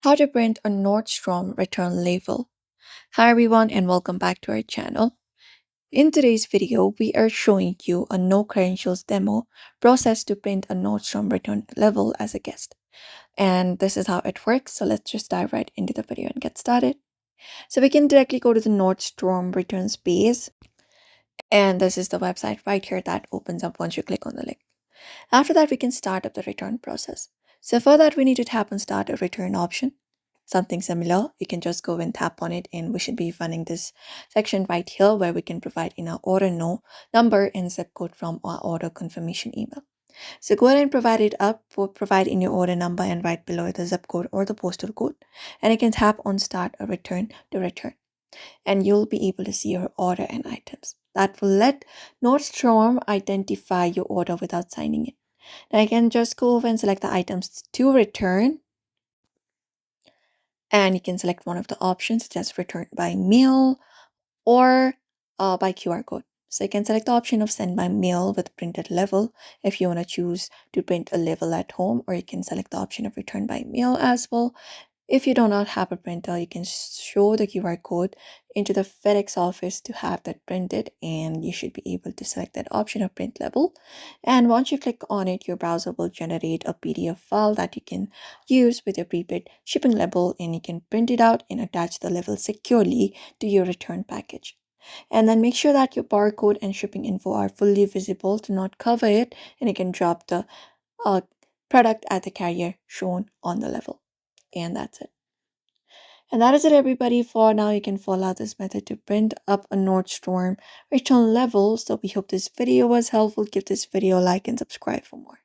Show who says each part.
Speaker 1: How to print a Nordstrom return label. Hi everyone and welcome back to our channel. In today's video, we are showing you a no credentials demo process to print a Nordstrom return label as a guest. And this is how it works. So let's just dive right into the video and get started. So we can directly go to the Nordstrom returns page. And this is the website right here that opens up once you click on the link. After that, we can start up the return process. So for that, we need to tap on start a return option. Something similar, you can just go and tap on it and we should be finding this section right here where we can provide in our order number and zip code from our order confirmation email. So go ahead and provide in your order number and right below it the zip code or the postal code. And you can tap on start a return to return and you'll be able to see your order and items. That will let Nordstrom identify your order without signing it. Now I can just go over and select the items to return, and you can select one of the options such as return by mail or by QR code. So you can select the option of send by mail with printed label if you want to choose to print a label at home, or you can select the option of return by mail as well. If you do not have a printer, you can show the QR code into the FedEx office to have that printed, and you should be able to select that option of print label. And once you click on it, your browser will generate a PDF file that you can use with your prepaid shipping label, and you can print it out and attach the label securely to your return package. And then make sure that your barcode and shipping info are fully visible to not cover it, and you can drop the uh, product at the carrier shown on the label. And that's it. And that is it, everybody. For now, you can follow out this method to print up a Nordstrom return label. So we hope this video was helpful. Give this video a like and subscribe for more.